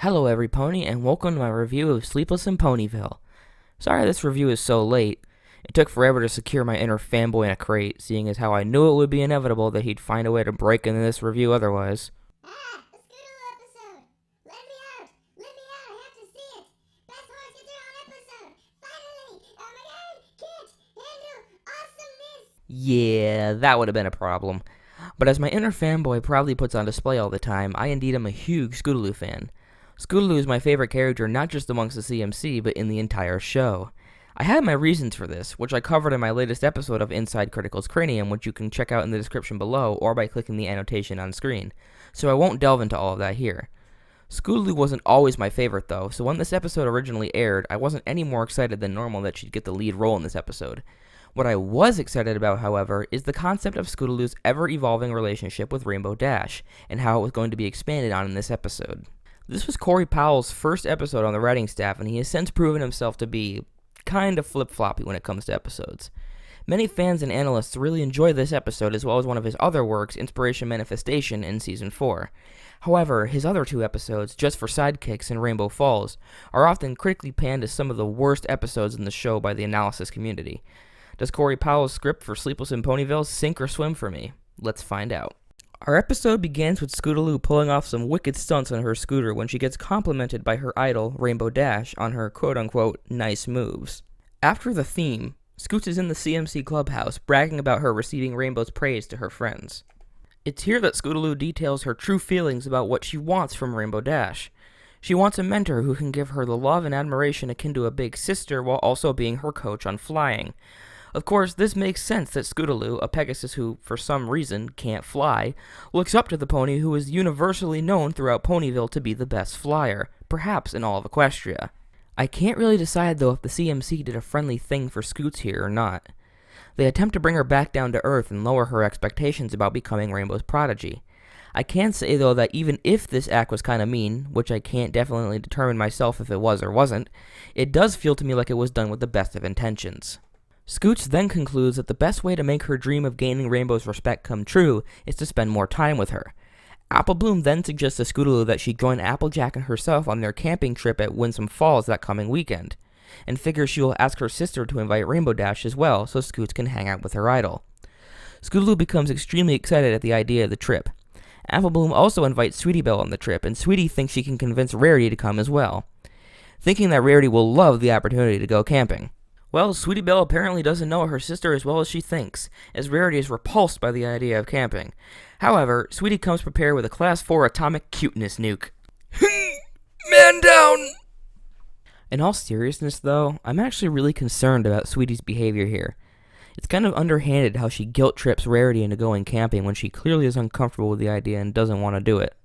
Hello every pony and welcome to my review of Sleepless in Ponyville. Sorry this review is so late. It took forever to secure my inner fanboy in a crate, seeing as how I knew it would be inevitable that he'd find a way to break into this review otherwise. Ah, the Scootaloo episode! Let me out! Let me out! I have to see it! Best horse you do on episode! Finally! Oh my god! Can't handle awesomeness! Yeah, that would have been a problem. But as my inner fanboy proudly puts on display all the time, I indeed am a huge Scootaloo fan. Scootaloo is my favorite character not just amongst the CMC, but in the entire show. I had my reasons for this, which I covered in my latest episode of Inside Critical's Cranium, which you can check out in the description below or by clicking the annotation on screen, so I won't delve into all of that here. Scootaloo wasn't always my favorite though, so when this episode originally aired, I wasn't any more excited than normal that she'd get the lead role in this episode. What I was excited about, however, is the concept of Scootaloo's ever-evolving relationship with Rainbow Dash, and how it was going to be expanded on in this episode. This was Corey Powell's first episode on the writing staff, and he has since proven himself to be kind of flip-floppy when it comes to episodes. Many fans and analysts really enjoy this episode as well as one of his other works, Inspiration Manifestation, in Season 4. However, his other two episodes, Just for Sidekicks and Rainbow Falls, are often critically panned as some of the worst episodes in the show by the analysis community. Does Corey Powell's script for Sleepless in Ponyville sink or swim for me? Let's find out. Our episode begins with Scootaloo pulling off some wicked stunts on her scooter when she gets complimented by her idol, Rainbow Dash, on her quote-unquote nice moves. After the theme, Scoots is in the CMC clubhouse, bragging about her receiving Rainbow's praise to her friends. It's here that Scootaloo details her true feelings about what she wants from Rainbow Dash. She wants a mentor who can give her the love and admiration akin to a big sister while also being her coach on flying. Of course, this makes sense that Scootaloo, a Pegasus who, for some reason, can't fly, looks up to the pony who is universally known throughout Ponyville to be the best flyer, perhaps in all of Equestria. I can't really decide though if the CMC did a friendly thing for Scoots here or not. They attempt to bring her back down to earth and lower her expectations about becoming Rainbow's prodigy. I can say though that even if this act was kinda mean, which I can't definitely determine myself if it was or wasn't, it does feel to me like it was done with the best of intentions. Scoots then concludes that the best way to make her dream of gaining Rainbow's respect come true is to spend more time with her. Applebloom then suggests to Scootaloo that she join Applejack and herself on their camping trip at Winsome Falls that coming weekend, and figures she will ask her sister to invite Rainbow Dash as well so Scoots can hang out with her idol. Scootaloo becomes extremely excited at the idea of the trip. Applebloom also invites Sweetie Belle on the trip, and Sweetie thinks she can convince Rarity to come as well, thinking that Rarity will love the opportunity to go camping. Well, Sweetie Belle apparently doesn't know her sister as well as she thinks, as Rarity is repulsed by the idea of camping. However, Sweetie comes prepared with a Class 4 atomic cuteness nuke. Man down! In all seriousness, though, I'm actually really concerned about Sweetie's behavior here. It's kind of underhanded how she guilt-trips Rarity into going camping when she clearly is uncomfortable with the idea and doesn't want to do it.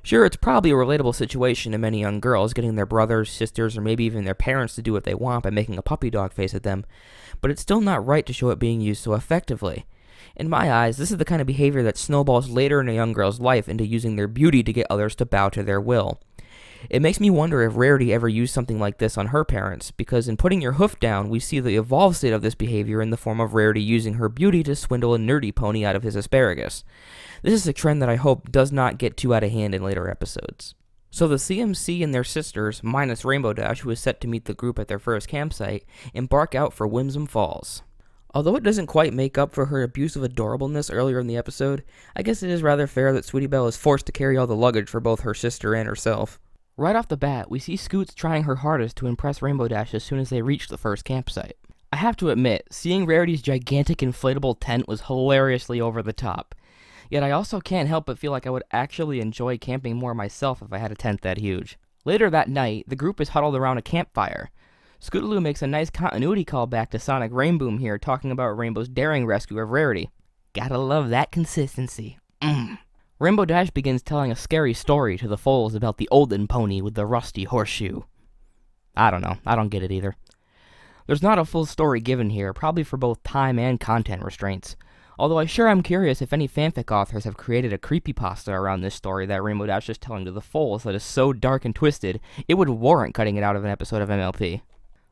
Sure, it's probably a relatable situation to many young girls, getting their brothers, sisters, or maybe even their parents to do what they want by making a puppy dog face at them, but it's still not right to show it being used so effectively. In my eyes, this is the kind of behavior that snowballs later in a young girl's life into using their beauty to get others to bow to their will. It makes me wonder if Rarity ever used something like this on her parents, because in putting your hoof down, we see the evolved state of this behavior in the form of Rarity using her beauty to swindle a nerdy pony out of his asparagus. This is a trend that I hope does not get too out of hand in later episodes. So the CMC and their sisters, minus Rainbow Dash, who is set to meet the group at their first campsite, embark out for Winsome Falls. Although it doesn't quite make up for her abusive adorableness earlier in the episode, I guess it is rather fair that Sweetie Belle is forced to carry all the luggage for both her sister and herself. Right off the bat, we see Scoots trying her hardest to impress Rainbow Dash as soon as they reach the first campsite. I have to admit, seeing Rarity's gigantic inflatable tent was hilariously over the top. Yet I also can't help but feel like I would actually enjoy camping more myself if I had a tent that huge. Later that night, the group is huddled around a campfire. Scootaloo makes a nice continuity call back to Sonic Rainboom here, talking about Rainbow's daring rescue of Rarity. Gotta love that consistency. Rainbow Dash begins telling a scary story to the foals about the olden pony with the rusty horseshoe. I don't know, I don't get it either. There's not a full story given here, probably for both time and content restraints. Although I sure am curious if any fanfic authors have created a creepypasta around this story that Rainbow Dash is telling to the foals that is so dark and twisted, it would warrant cutting it out of an episode of MLP.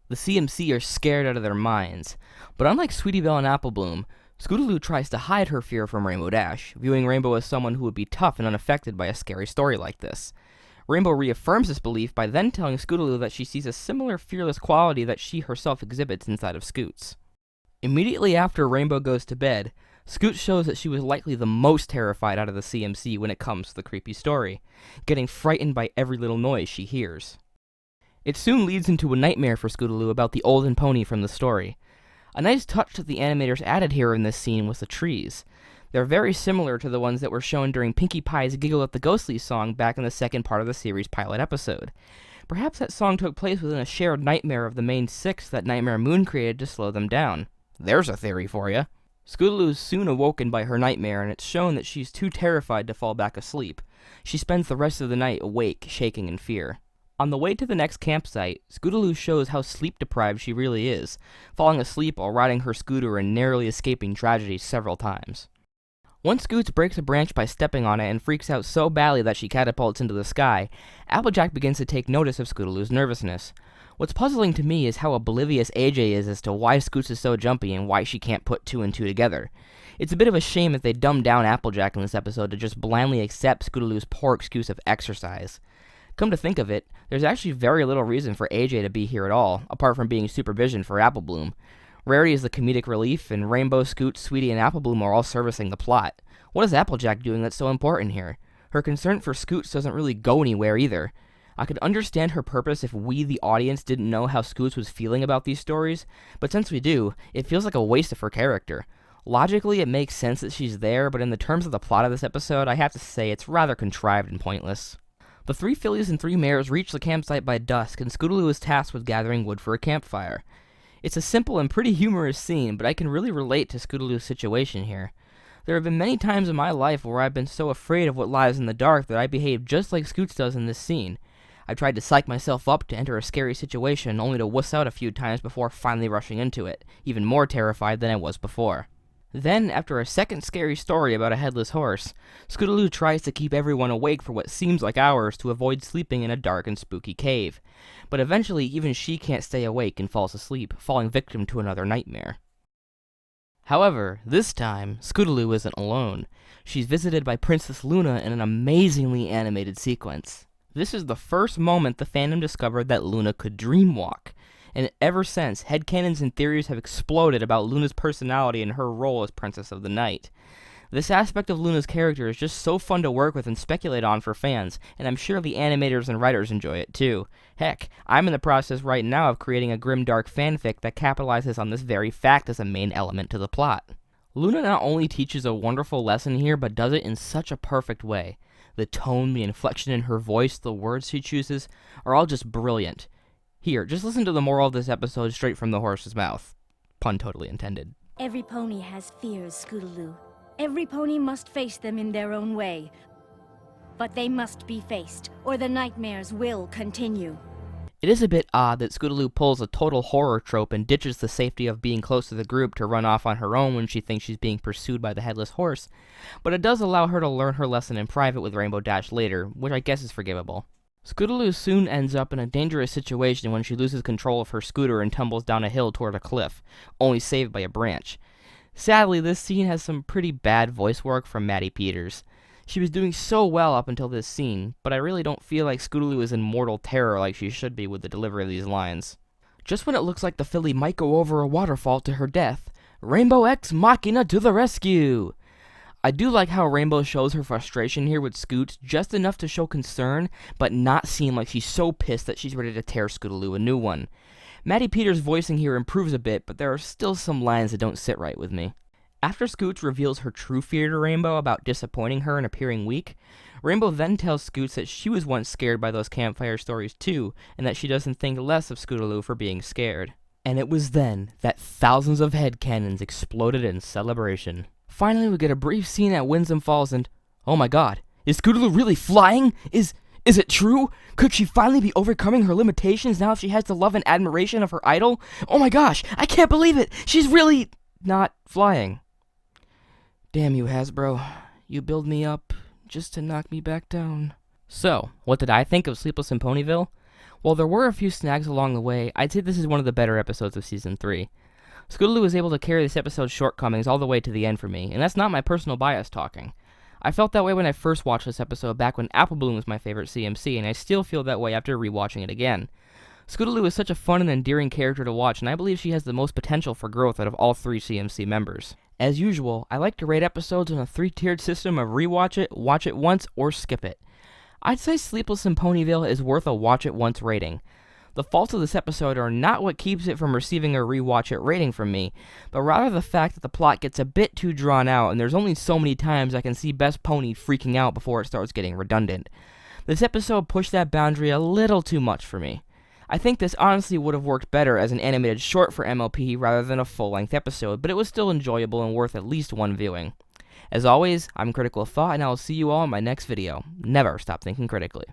The CMC are scared out of their minds, but unlike Sweetie Belle and Applebloom, Scootaloo tries to hide her fear from Rainbow Dash, viewing Rainbow as someone who would be tough and unaffected by a scary story like this. Rainbow reaffirms this belief by then telling Scootaloo that she sees a similar fearless quality that she herself exhibits inside of Scoots. Immediately after Rainbow goes to bed, Scoot shows that she was likely the most terrified out of the CMC when it comes to the creepy story, getting frightened by every little noise she hears. It soon leads into a nightmare for Scootaloo about the olden pony from the story. A nice touch that the animators added here in this scene was the trees. They're very similar to the ones that were shown during Pinkie Pie's Giggle at the Ghostly song back in the second part of the series' pilot episode. Perhaps that song took place within a shared nightmare of the main six that Nightmare Moon created to slow them down. There's a theory for you. Scootaloo is soon awoken by her nightmare, and it's shown that she's too terrified to fall back asleep. She spends the rest of the night awake, shaking in fear. On the way to the next campsite, Scootaloo shows how sleep-deprived she really is, falling asleep while riding her scooter and narrowly escaping tragedy several times. Once Scoots breaks a branch by stepping on it and freaks out so badly that she catapults into the sky, Applejack begins to take notice of Scootaloo's nervousness. What's puzzling to me is how oblivious AJ is as to why Scoots is so jumpy and why she can't put two and two together. It's a bit of a shame that they dumbed down Applejack in this episode to just blandly accept Scootaloo's poor excuse of exercise. Come to think of it, there's actually very little reason for AJ to be here at all, apart from being supervision for Apple Bloom. Rarity is the comedic relief, and Rainbow, Scoot, Sweetie, and Apple Bloom are all servicing the plot. What is Applejack doing that's so important here? Her concern for Scoots doesn't really go anywhere either. I could understand her purpose if we, the audience, didn't know how Scoots was feeling about these stories, but since we do, it feels like a waste of her character. Logically, it makes sense that she's there, but in the terms of the plot of this episode, I have to say it's rather contrived and pointless. The 3 fillies and 3 mares reach the campsite by dusk, and Scootaloo is tasked with gathering wood for a campfire. It's a simple and pretty humorous scene, but I can really relate to Scootaloo's situation here. There have been many times in my life where I've been so afraid of what lies in the dark that I behave just like Scoots does in this scene. I've tried to psych myself up to enter a scary situation, only to wuss out a few times before finally rushing into it, even more terrified than I was before. Then, after a second scary story about a headless horse, Scootaloo tries to keep everyone awake for what seems like hours to avoid sleeping in a dark and spooky cave. But eventually, even she can't stay awake and falls asleep, falling victim to another nightmare. However, this time, Scootaloo isn't alone. She's visited by Princess Luna in an amazingly animated sequence. This is the first moment the fandom discovered that Luna could dreamwalk, and ever since, headcanons and theories have exploded about Luna's personality and her role as Princess of the Night. This aspect of Luna's character is just so fun to work with and speculate on for fans, and I'm sure the animators and writers enjoy it too. Heck, I'm in the process right now of creating a grimdark fanfic that capitalizes on this very fact as a main element to the plot. Luna not only teaches a wonderful lesson here, but does it in such a perfect way. The tone, the inflection in her voice, the words she chooses, are all just brilliant. Here, just listen to the moral of this episode straight from the horse's mouth. Pun totally intended. Every pony has fears, Scootaloo. Every pony must face them in their own way. But they must be faced, or the nightmares will continue. It is a bit odd that Scootaloo pulls a total horror trope and ditches the safety of being close to the group to run off on her own when she thinks she's being pursued by the headless horse, but it does allow her to learn her lesson in private with Rainbow Dash later, which I guess is forgivable. Scootaloo soon ends up in a dangerous situation when she loses control of her scooter and tumbles down a hill toward a cliff, only saved by a branch. Sadly, this scene has some pretty bad voice work from Maddie Peters. She was doing so well up until this scene, but I really don't feel like Scootaloo is in mortal terror like she should be with the delivery of these lines. Just when it looks like the filly might go over a waterfall to her death, Rainbow X Machina to the rescue! I do like how Rainbow shows her frustration here with Scoots just enough to show concern, but not seem like she's so pissed that she's ready to tear Scootaloo a new one. Maddie Peters' voicing here improves a bit, but there are still some lines that don't sit right with me. After Scoots reveals her true fear to Rainbow about disappointing her and appearing weak, Rainbow then tells Scoots that she was once scared by those campfire stories too, and that she doesn't think less of Scootaloo for being scared. And it was then that thousands of headcanons exploded in celebration. Finally, we get a brief scene at Winsome Falls and, oh my god, is Scootaloo really flying? Is it true? Could she finally be overcoming her limitations now if she has the love and admiration of her idol? Oh my gosh, I can't believe it! She's really not flying. Damn you, Hasbro. You build me up just to knock me back down. So, what did I think of Sleepless in Ponyville? While there were a few snags along the way, I'd say this is one of the better episodes of Season 3. Scootaloo was able to carry this episode's shortcomings all the way to the end for me, and that's not my personal bias talking. I felt that way when I first watched this episode back when Apple Bloom was my favorite CMC, and I still feel that way after rewatching it again. Scootaloo is such a fun and endearing character to watch, and I believe she has the most potential for growth out of all 3 CMC members. As usual, I like to rate episodes on a 3-tiered system of rewatch it, watch it once, or skip it. I'd say Sleepless in Ponyville is worth a watch it once rating. The faults of this episode are not what keeps it from receiving a rewatch it rating from me, but rather the fact that the plot gets a bit too drawn out and there's only so many times I can see Best Pony freaking out before it starts getting redundant. This episode pushed that boundary a little too much for me. I think this honestly would have worked better as an animated short for MLP rather than a full-length episode, but it was still enjoyable and worth at least one viewing. As always, I'm Critical of Thought, and I will see you all in my next video. Never stop thinking critically.